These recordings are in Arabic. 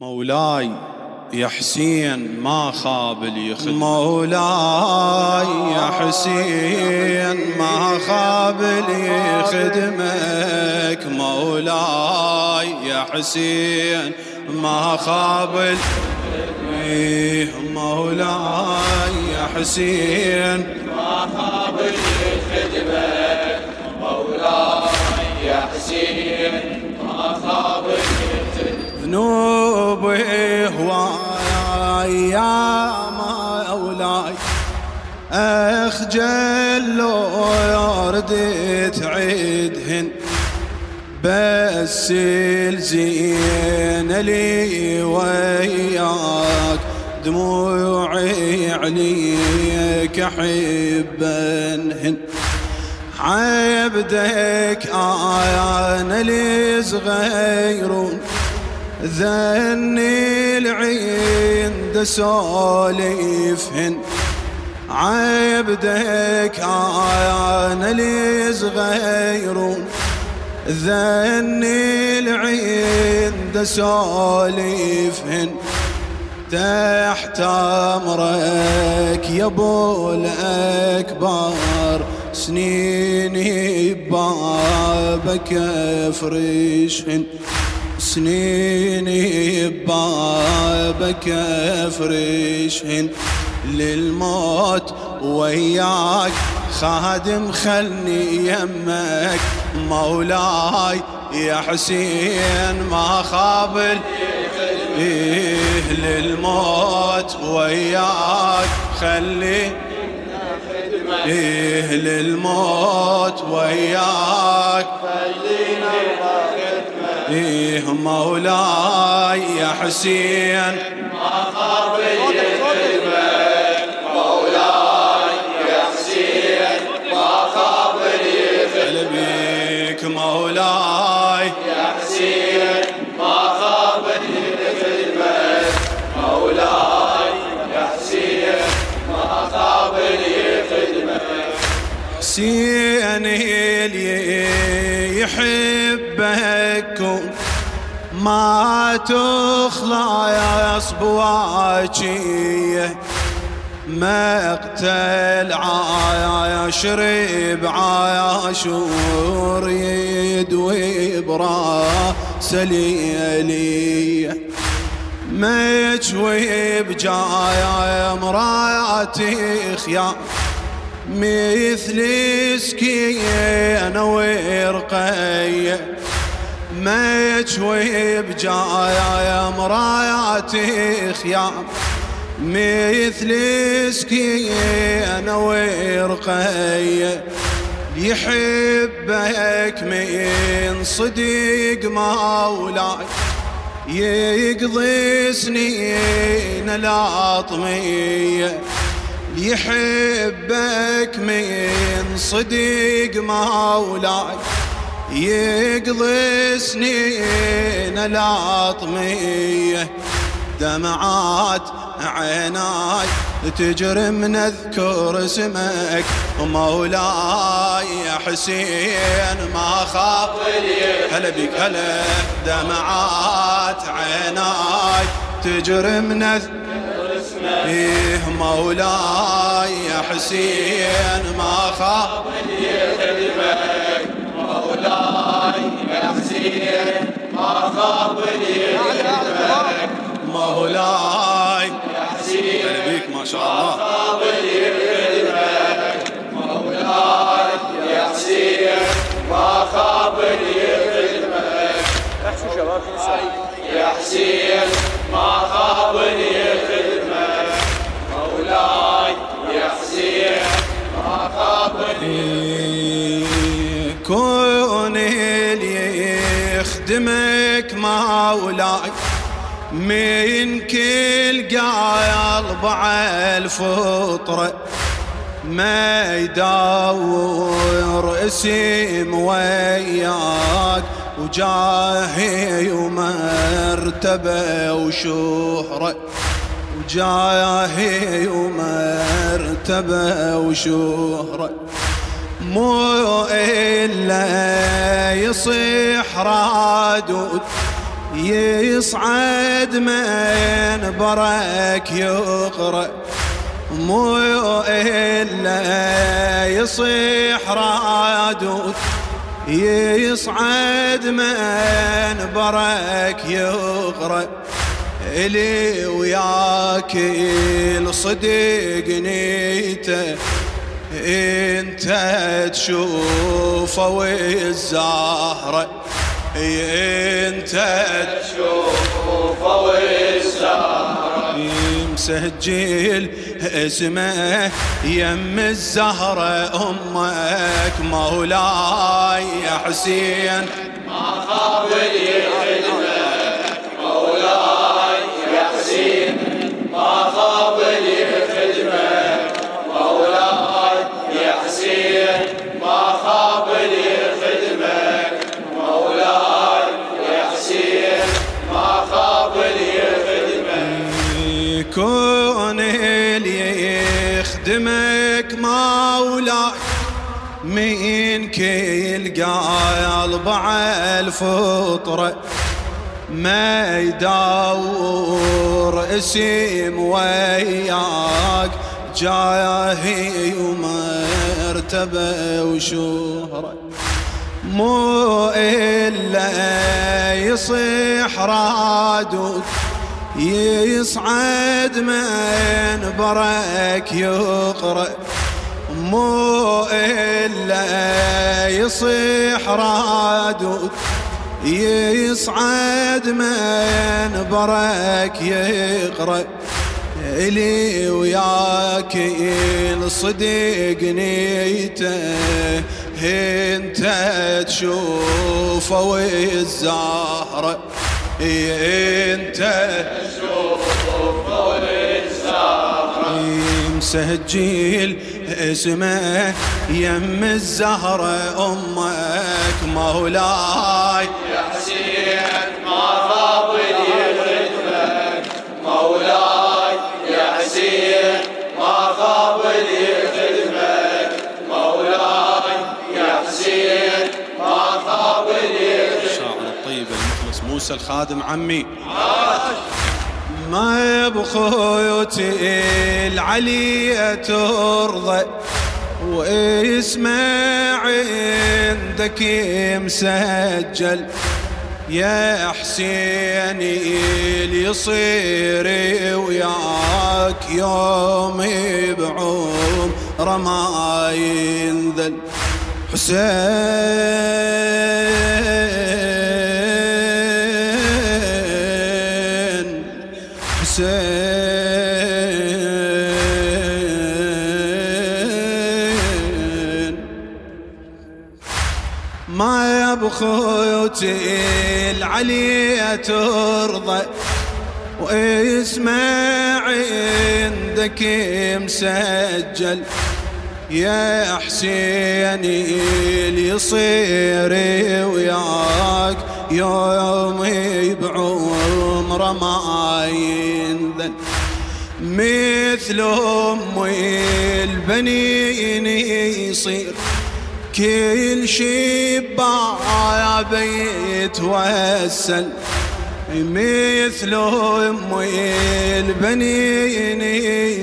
مولاي يا حسين ما خاب اللي يخدمك، مولاي يا حسين ما خاب اللي يخدمك، مولاي يا حسين ما خاب مولاي يا حسين ما خاب اللي يخدمك، مولاي يا حسين ما خاب اللي يخدمك. ذنوبي هواي يا مولاي أخجل لو رديت عيدهن، بس الزين لي وياك دموعي عليك أحبنهن، عبدك أنا لي صغيرون ذني العين سوليفهن، عبدك أنا لي صغيرون ذني العين سوليفهن، تحت أمرك يا ابو الأكبر سنيني بابك افرشهن، سنيني بابك افرشهن، للموت وياك خادم خلني يمك، مولاي يا حسين ما خاب للموت وياك خلي للموت وياك مولاي يا حسين ما خاب اللي يخدمك، مولاي يا حسين ما خاب اللي يخدمك، مولاي يا حسين ما خاب اللي يخدمك، مولاي يا حسين ما خاب اللي يخدمك. حسين اللي يحبك ما تخلى يا صبواجيه، مقتل عاشر بعاشور يدوي براس ليليه، مجوي بجايا مراتي خيام مثل سكينة ورقية، مجوي بجايا مراتي خيام مثل سكينة ورقية، يحبك من صديق مولاي يقضي سنين الأطمية، يحبك من صديق مولاي يقضي سنين الأطمية، دمعات عيناي تجري من اذكر اسمك، مولاي يا حسين ما خاف هلا بك هلا، دمعات عيناي تجري من اذكر اسمك، مولاي يا حسين ما خاف يخدمك، مولاي يا حسين ما خاب اللي يخدمك، مولاي يا حسين هلا بك ما شاء الله، خاب اللي يخدمك، مولاي يا حسين ما خاب اللي يخدمك، يا حسين ما خاب اللي يخدمك، مولاي يا حسين ما خاب اللي كون اللي يخدمك مولاي من كل قلب على الفطرة، ما يدور اسم وياك وجاهي ومرتبة وشهرة، وجاهي ومرتبة وشهرة، مو إلا يصيح رادود يصعد منبرك يقرأ مو إلا يصيح رادود يصعد منبرك يقرأ إلي وياك الصدق نيته انت تشوفه والزهرة انت تشوفه والزهرة مسجل اسمه يم الزهرة امك مولاي يا حسين ما خاب لي خدمك مولاي يا حسين ما خاب لي خدمك مولاي يا حسين ما خاب لي خدمك مولاي يا حسين ما خاب لي خدمك كون اللي يخدمك مولاي منك يلقى البع الفطرة ما يدور اسم وياك جاهي ومرتبة وشهرة مو إلا يصيح رادود يصعد منبرك يقرأ مو إلا يصيح رادود يصعد منبرك يقرأ إلي وياك الصدق نيته انت تشوفه والزهرة انت تشوفه والزهرة مسجل اسمه يم الزهرة امك مولاي يا حسين ما خاب لي خدمك مولاي يا حسين ما خاب لي خدمك مولاي يا حسين ما خاب لي الشاعر الطيب المخلص موسى الخادم عمي ما بخيوتي العلية ترضى واسمع عندك مسجل يا حسيني اللي يصير وياك يوم بعمره ما ينذل حسين ما بخيوتي العلية ترضى واسمع عندك مسجل يا حسيني اللي يصير وياك يوم بعمره ما ينذل مثل أمي البنين يصير كل شباب يتوسل مثل أمي البنين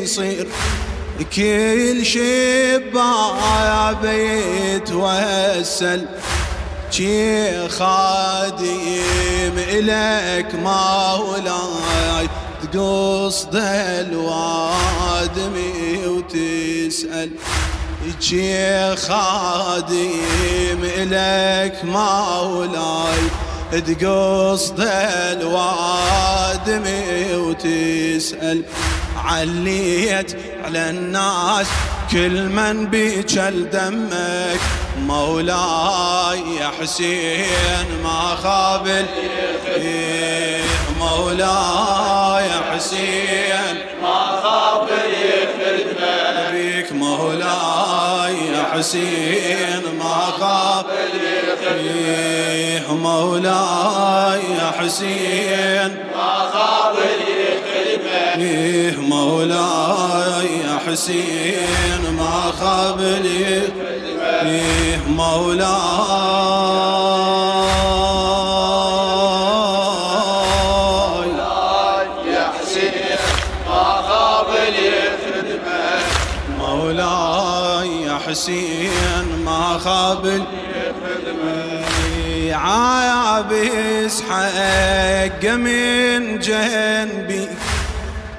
يصير كل شباب يتوسل شي خادم إلك مولاي تقصد الوادمي وتسأل شي خادم إلك مولاي تقصد الوادمي وتسأل عليت على الناس كل من بيجل دمك مولاي يا حسين ما خابل مولاي يا حسين ما خاب لي خدمك بيك مولاي يا حسين ما خاب مولاي يا حسين ما خاب لي خدمك مولاي يا حسين ما خاب لي مولاي حسين ما خاب عابس حق من جنبي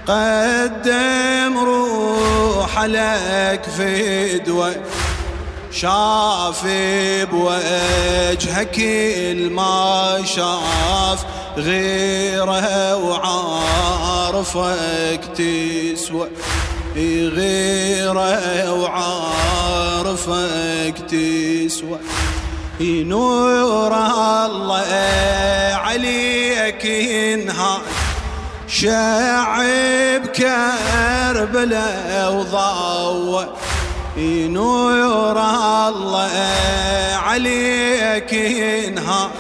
قدم روح لك فدوة شاف بوجهك كل ما شاف غيره وعارفك تسوى غيره وعارفك تسوى نور الله عليك ينهار شعب كربلاء وضوى نور الله عليك ينهار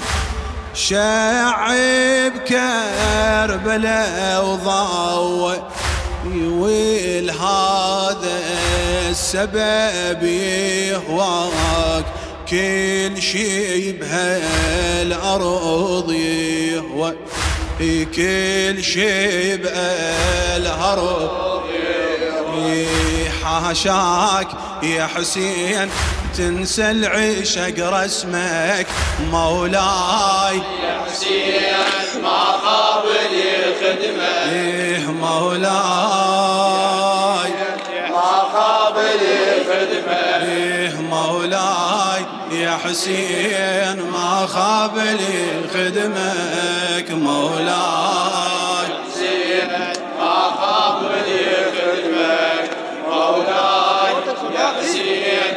شعب كربلاء وضوى ولهذا السبب يهواك كل شي بهالأرض يهوى كل شي بهالأرض حاشاك يا حسين تنسى العشق رسمك مولاي يا حسين ما خاب لي خدمة مولاي ما خاب لي خدمة مولاي يا حسين ما خاب لي خدمك مولاي حسين ما خاب لي خدمة مولاي يا حسين